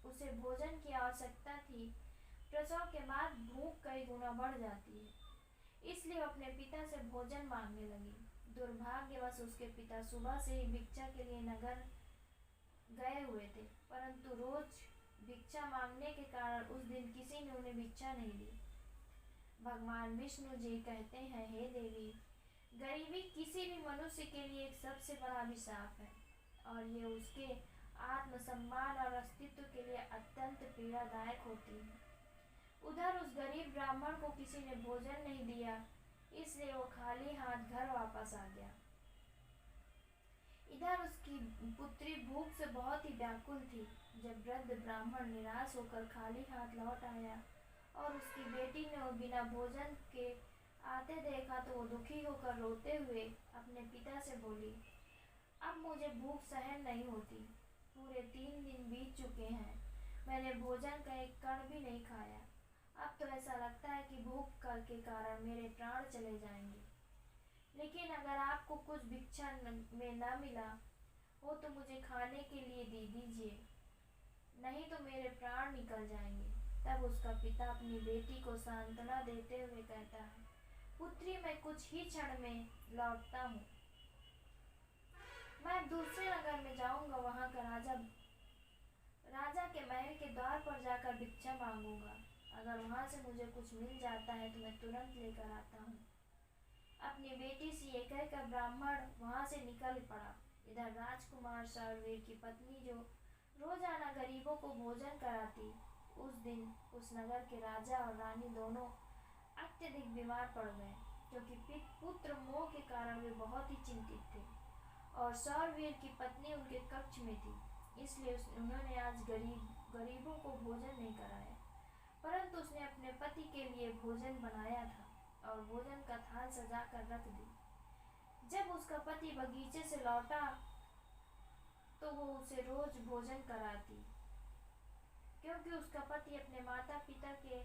उसे भोजन की आवश्यकता थी। प्रसव के बाद भूख कई गुना बढ़ जाती है, इसलिए अपने पिता से भोजन मांगने लगी। दुर्भाग्यवश उसके पिता सुबह से ही भिक्षा के लिए नगर गए हुए थे, परंतु रोज भिक्षा मांगने के कारण उस दिन किसी ने उन्हें भिक्षा नहीं दी। भगवान विष्णु जी कहते हैं, हे देवी, गरीबी किसी भी मनुष्य के लिए एक सबसे बड़ा अभिशाप है और ये उसके आत्मसम्मान और अस्तित्व के लिए अत्यंत पीड़ादायक होती है। उधर उस गरीब ब्राह्मण को किसी ने भोजन नहीं दिया, इसलिए वो खाली हाथ घर वापस आ गया। इधर उसकी पुत्री भूख से बहुत ही व्याकुल थी। जब वृद्ध ब्राह्मण निराश होकर खाली हाथ लौट आया और उसकी बेटी ने वो बिना भोजन के आते देखा तो वो दुखी होकर रोते हुए अपने पिता से बोली, अब मुझे भूख सहन नहीं होती। पूरे 3 दिन बीत चुके हैं, मैंने भोजन का एक कण भी नहीं खाया। अब तो ऐसा लगता है कि भूख के कारण मेरे प्राण चले जाएंगे। लेकिन अगर आपको कुछ भिक्षा में न मिला हो तो मुझे खाने के लिए दे दीजिए, नहीं तो मेरे प्राण निकल जाएंगे। तब उसका पिता अपनी बेटी को सांत्वना देते हुए कहता है, पुत्री, मैं कुछ ही क्षण में लौटता हूँ। मैं दूसरे नगर में जाऊंगा, वहां का राजा के महल के द्वार पर जाकर भिक्षा मांगूंगा। अगर वहां से मुझे कुछ मिल जाता है तो मैं तुरंत लेकर आता हूँ। अपनी बेटी से ये कहकर ब्राह्मण वहां से निकल पड़ा। इधर राजकुमार शौरवीर की पत्नी, जो रोजाना गरीबों को भोजन कराती, उस दिन उस नगर के राजा और रानी दोनों अत्यधिक बीमार पड़ गए, क्योंकि पुत्र मोह के कारण वे बहुत ही चिंतित थे और शौरवीर की पत्नी उनके कक्ष में थी, इसलिए उन्होंने आज गरीबों को भोजन नहीं कराया, परंतु उसने अपने पति के लिए भोजन बनाया था और भोजन का थाल सजा कर रख दी। जब उसका पति बगीचे से लौटा तो वो उसे रोज भोजन कराती, क्योंकि उसका पति अपने माता पिता के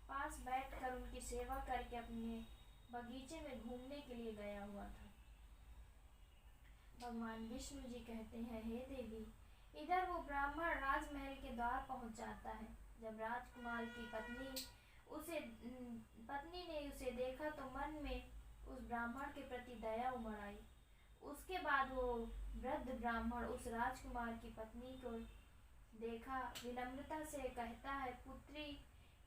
पास बैठकर उनकी सेवा करके अपने बगीचे में घूमने के लिए गया हुआ था। भगवान विष्णु जी कहते हैं, हे देवी, इधर वो ब्राह्मण राजमहल के द्वार पहुंच जाता है। जब राजकुमार की पत्नी ने उसे देखा तो मन में उस ब्राह्मण के प्रति दया उमड़ आई। उसके बाद वो वृद्ध ब्राह्मण उस राजकुमार की पत्नी को देखा, विनम्रता से कहता है, पुत्री,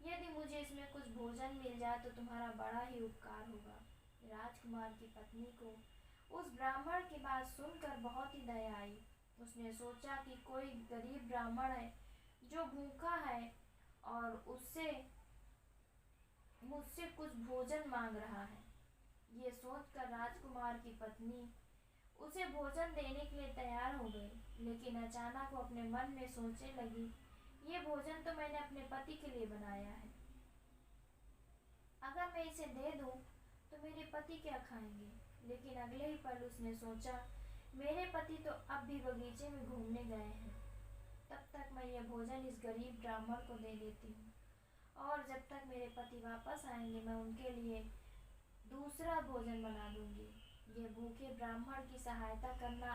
यदि मुझे इसमें कुछ भोजन मिल जाए तो तुम्हारा बड़ा ही उपकार होगा। राजकुमार की पत्नी को उस ब्राह्मण की बात सुनकर बहुत ही दया आई। उसने सोचा कि कोई गरीब ब्राह्मण है जो भूखा है और मुझसे कुछ भोजन मांग रहा है। ये सोचकर राजकुमार की पत्नी उसे भोजन देने के लिए तैयार हो गई, लेकिन अचानक वो अपने मन में सोचने लगी, ये भोजन तो मैंने अपने पति के लिए बनाया है, अगर मैं इसे दे दूं तो मेरे पति क्या खाएंगे। लेकिन अगले ही पल उसने सोचा, मेरे पति तो अब भी बगीचे में घूमने गए हैं, तब तक मैं यह भोजन इस गरीब ब्राह्मण को दे देती हूँ और जब तक मेरे पति वापस आएंगे मैं उनके लिए दूसरा भोजन बना दूंगी। यह भूखे ब्राह्मण की सहायता करना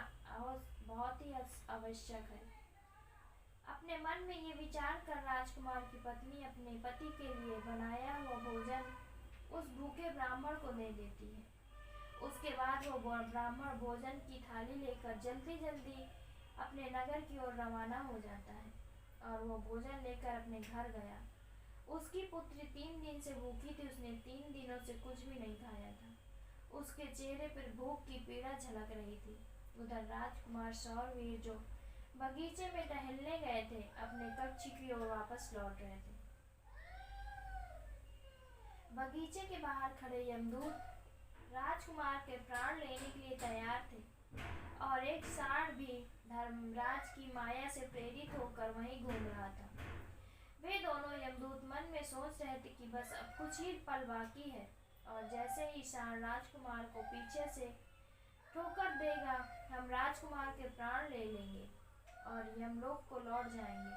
बहुत ही आवश्यक है। अपने मन में ये विचार कर राजकुमार की पत्नी अपने पति के लिए बनाया हुआ भोजन उस भूखे ब्राह्मण को दे देती है। उसके बाद वो ब्राह्मण भोजन की थाली लेकर जल्दी जल्दी अपने नगर की ओर रवाना हो जाता है और वो भोजन लेकर अपने घर गया। उसकी पुत्री 3 दिन से भूखी थी, उसने 3 दिनों से कुछ भी नहीं खाया था। उसके चेहरे पर भूख की पीड़ा झलक रही थी। उधर राजकुमार शौरवीर, जो बगीचे में टहलने गए थे, अपने कक्ष की ओर वापस लौट रहे थे। बगीचे के बाहर खड़े यमदूत राजकुमार के प्राण लेने के लिए तैयार थे और एक सांड भी धर्मराज की माया से प्रेरित होकर वहीं घूम रहा था। वे दोनों यमदूत मन में सोच रहे थे कि बस अब कुछ ही पल बाकी है और जैसे ही सांड राजकुमार को पीछे से ठोकर देगा, हम राजकुमार के प्राण ले लेंगे और यमलोक को लौट जाएंगे।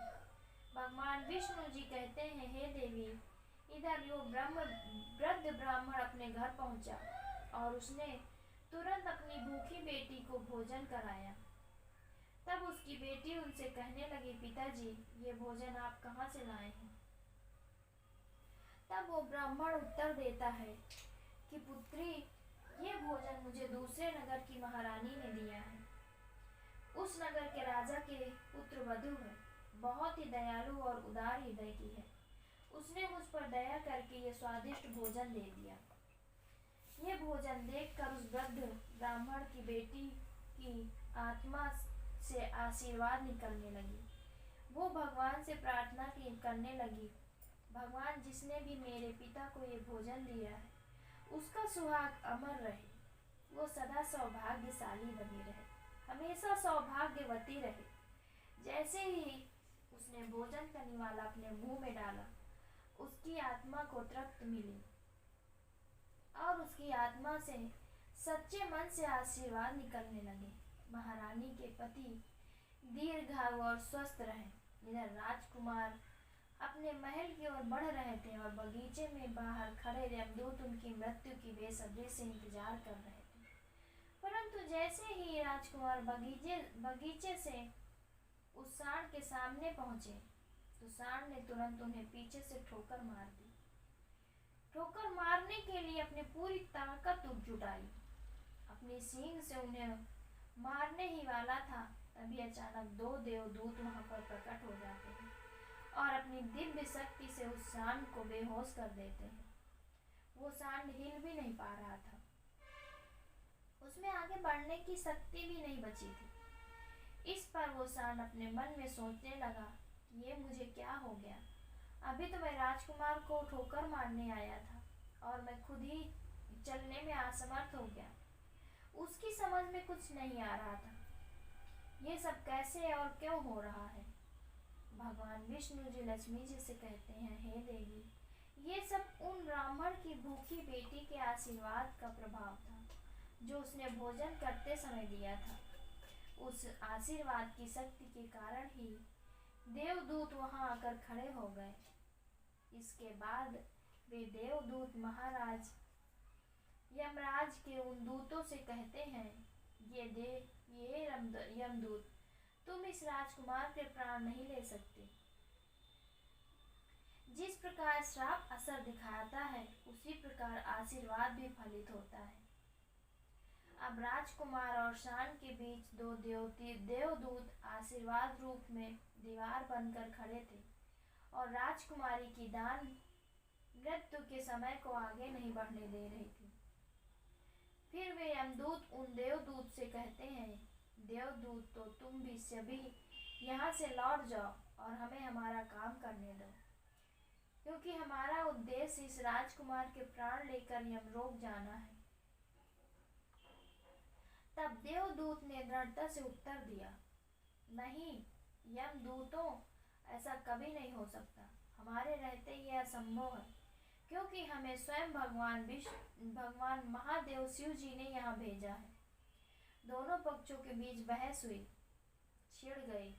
भगवान विष्णु जी कहते हैं, हे देवी, इधर वो वृद्ध ब्राह्मण अपने घर पहुंचा और उसने तुरंत अपनी भूखी बेटी को भोजन कराया। तब उसकी बेटी उनसे कहने लगी, पिताजी, ये भोजन आप कहाँ से लाए हैं? तब वो ब्राह्मण उत्तर देता है कि पुत्री, ये भोजन मुझे दूसरे नगर की महारानी ने दिया है। उस नगर के राजा के पुत्र वधु है, बहुत ही दयालु और उदार हृदय की है। उसने मुझ पर दया करके ये स्वादिष्ट भोजन दे दिया। ये भोजन देखकर उस वृद्ध ब्राह्मण की बेटी की आत्मा से आशीर्वाद निकलने लगी। वो भगवान से प्रार्थना की करने लगी, भगवान जिसने भी मेरे पिता को ये भोजन दिया है, उसका सुहाग अमर रहे, वो सदा सौभाग्यशाली बनी रहे, हमेशा सौभाग्यवती रहे। जैसे ही उसने भोजन का निवाला अपने मुंह में डाला, उसकी आत्मा को तृप्ति मिली और उसकी आत्मा से सच्चे मन से आशीर्वाद निकलने लगे। महारानी के पति दीर्घायु और स्वस्थ रहे। इधर राजकुमार अपने महल की ओर बढ़ रहे थे और बगीचे में बाहर खड़े यमदूत उनकी मृत्यु की बेसब्री से इंतजार कर रहे थे। परंतु जैसे ही राजकुमार बगीचे से उस सांड के सामने पहुंचे, तो सांड ने तुरंत उन्हें पीछे से ठोकर मार दी। ठोकर मारने के लिए अपनी पूरी ताकत जुटाई, अपनी सींग से उन्हें मारने ही वाला था, तभी अचानक दो देवदूत वहां पर प्रकट हो जाते हैं और अपनी दिव्य शक्ति से उस सांड को बेहोश कर देते हैं। वो सांड हिल भी नहीं पा रहा था, उसमें आगे बढ़ने की शक्ति भी नहीं बची थी। इस पर वो सांड अपने मन में सोचने लगा, ये मुझे क्या हो गया? अभी तो मैं राजकुमार को ठोकर मारने आया था और मैं खुद ही चलने में असमर्थ हो गया। उसकी समझ में कुछ नहीं आ रहा था, ये सब कैसे और क्यों हो रहा है। भगवान विष्णु जी लक्ष्मी जी से कहते हैं, हे देवी, ये सब उन ब्राह्मण की भूखी बेटी के आशीर्वाद का प्रभाव था, जो उसने भोजन करते समय दिया था। उस आशीर्वाद की शक्ति के कारण ही देवदूत वहां आकर खड़े हो गए। इसके बाद वे देवदूत महाराज यमराज के उन दूतों से कहते हैं, ये यमदूत, तुम इस राजकुमार के प्राण नहीं ले सकते। जिस प्रकार श्राप असर दिखाता है, उसी प्रकार आशीर्वाद भी फलित होता है। अब राजकुमार और सांड के बीच दो देवदूत आशीर्वाद रूप में दीवार बनकर खड़े थे और राजकुमारी की दान मृत्यु के समय को आगे नहीं बढ़ने दे रही थी। फिर वे यमदूत उन देवदूत से कहते हैं, देवदूत, तो तुम भी सभी यहाँ से लौट जाओ और हमें हमारा काम करने दो, क्योंकि हमारा उद्देश्य इस राजकुमार के प्राण लेकर यमलोक जाना है। तब देवदूत ने दृढ़ता से उत्तर दिया, नहीं यमदूतों, ऐसा कभी नहीं हो सकता। हमारे रहते यह असंभव है, क्योंकि हमें स्वयं भगवान महादेव शिव जी ने यहाँ भेजा है। दोनों पक्षों के बीच बहस हुई, छिड़ गई,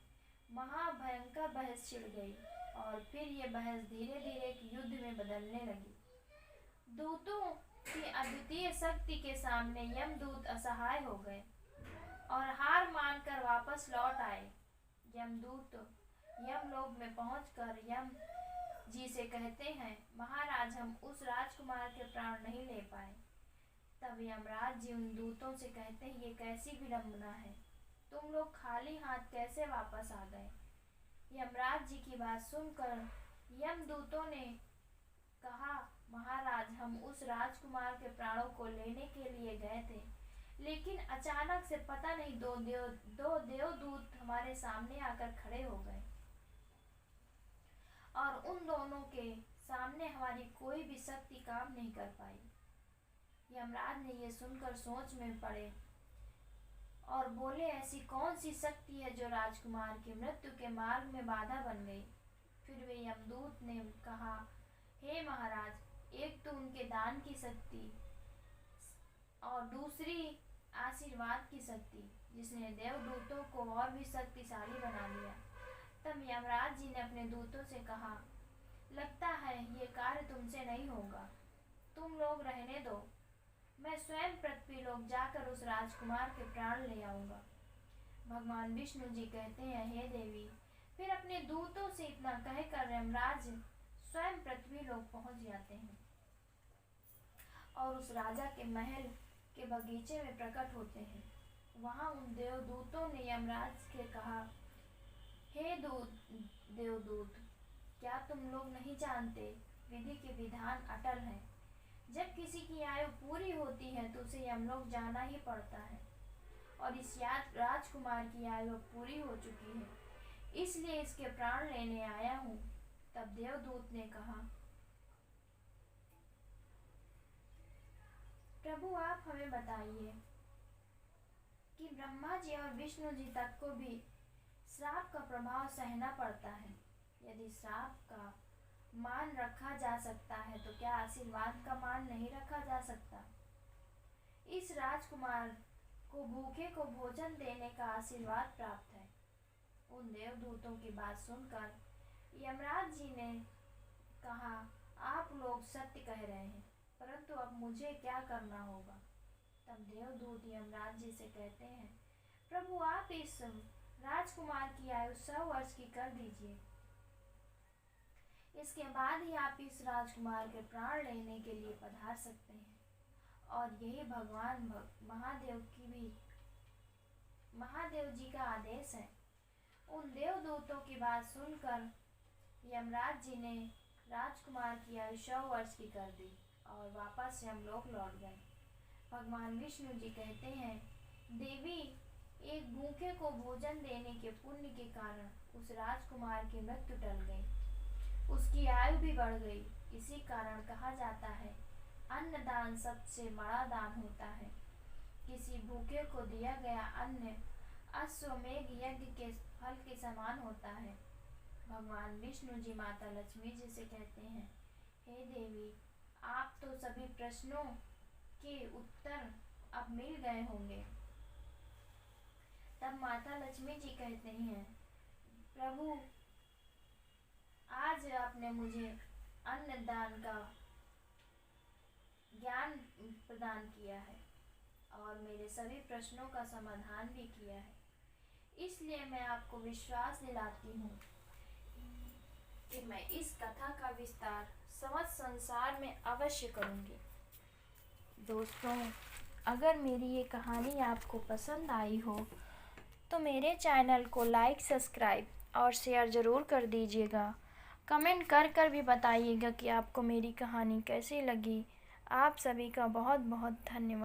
महाभयंकर बहस छिड़ गई और फिर ये बहस धीरे धीरे एक युद्ध में बदलने लगी। दूतों की अद्वितीय शक्ति के सामने यमदूत असहाय हो गए और हार मानकर वापस लौट आए। यमदूत यमलोक में पहुंचकर यम जी से कहते हैं, महाराज, हम उस राजकुमार के प्राण नहीं ले पाए। तब यमराज जी उन दूतों से कहते हैं, ये कैसी विडंबना है, तुम लोग खाली हाथ कैसे वापस आ गए? यमराज जी की बात सुनकर यमदूतों ने कहा, महाराज, हम उस राजकुमार के प्राणों को लेने के लिए गए थे, लेकिन अचानक से पता नहीं दो देवदूत हमारे सामने आकर खड़े हो गए और उन दोनों के सामने हमारी कोई भी शक्ति काम नहीं कर पाई। यमराज ने ये सुनकर सोच में पड़े और बोले, ऐसी कौन सी शक्ति है जो राजकुमार की मृत्यु के मार्ग में बाधा बन गई? फिर वे यमदूत ने कहा, हे महाराज, एक तो उनके दान की शक्ति और दूसरी आशीर्वाद की शक्ति, जिसने देवदूतों को और भी शक्तिशाली बना लिया। तब यमराज जी ने अपने दूतों से कहा, लगता है ये कार्य तुमसे नहीं होगा, तुम लोग रहने दो, मैं स्वयं पृथ्वी लोक जाकर उस राजकुमार के प्राण ले आऊंगा। भगवान विष्णु जी कहते हैं, हे देवी, फिर अपने दूतों से इतना कहकर यमराज स्वयं पृथ्वी लोक पहुंच जाते हैं और उस राजा के महल के बगीचे में प्रकट होते हैं। वहाँ उन देवदूतों ने यमराज से कहा, हे देवदूत, क्या तुम लोग नहीं जानते विधि के विधान अटल हैं। जब किसी की आयु पूरी होती है तो उसे यमलोक जाना ही पड़ता है, और इस राजकुमार की आयु पूरी हो चुकी है, इसलिए इसके प्राण लेने आया हूँ। तब देवदूत ने कहा, प्रभु आप हमें बताइए कि ब्रह्मा जी और विष्णु जी तक को भी श्राप का प्रभाव सहना पड़ता है। यदि श्राप का मान रखा जा सकता है तो क्या आशीर्वाद का मान नहीं रखा जा सकता। इस राजकुमार को भूखे को भोजन देने का आशीर्वाद प्राप्त है। उन देवदूतों की बात सुनकर यमराज जी ने कहा, आप लोग सत्य कह रहे हैं, परंतु अब मुझे क्या करना होगा। तब देवदूत यमराज जी से कहते हैं, प्रभु आप इस राजकुमार की आयु 100 वर्ष की कर दीजिए। इसके बाद ही आप इस राजकुमार के प्राण लेने के लिए पधार सकते हैं। और यही भगवान महादेव जी का आदेश है। उन देवदूतों की बात सुनकर यमराज जी ने राजकुमार की आयु 100 वर्ष की कर दी और वापस यमलोक लौट गए। भगवान विष्णु जी कहते हैं, देवी, एक भूखे को भोजन देने के पुण्य के कारण उस राजकुमार की मृत्यु टल गई, उसकी आयु भी बढ़ गई। इसी कारण कहा जाता है, अन्नदान सबसे बड़ा दान होता है। किसी भूखे को दिया गया अन्न अश्वमेध यज्ञ के फल के समान होता है। भगवान विष्णु जी माता लक्ष्मी जी से कहते हैं, हे देवी, आप तो सभी प्रश्नों के उत्तर अब मिल गए होंगे। तब माता लक्ष्मी जी कहते हैं, प्रभु, आज आपने मुझे अन्नदान का ज्ञान प्रदान किया है और मेरे सभी प्रश्नों का समाधान भी किया है, इसलिए मैं आपको विश्वास दिलाती हूँ कि मैं इस कथा का विस्तार समस्त संसार में अवश्य करूँगी। दोस्तों, अगर मेरी ये कहानी आपको पसंद आई हो तो मेरे चैनल को लाइक, सब्सक्राइब और शेयर ज़रूर कर दीजिएगा। कमेंट कर भी बताइएगा कि आपको मेरी कहानी कैसी लगी। आप सभी का बहुत बहुत धन्यवाद।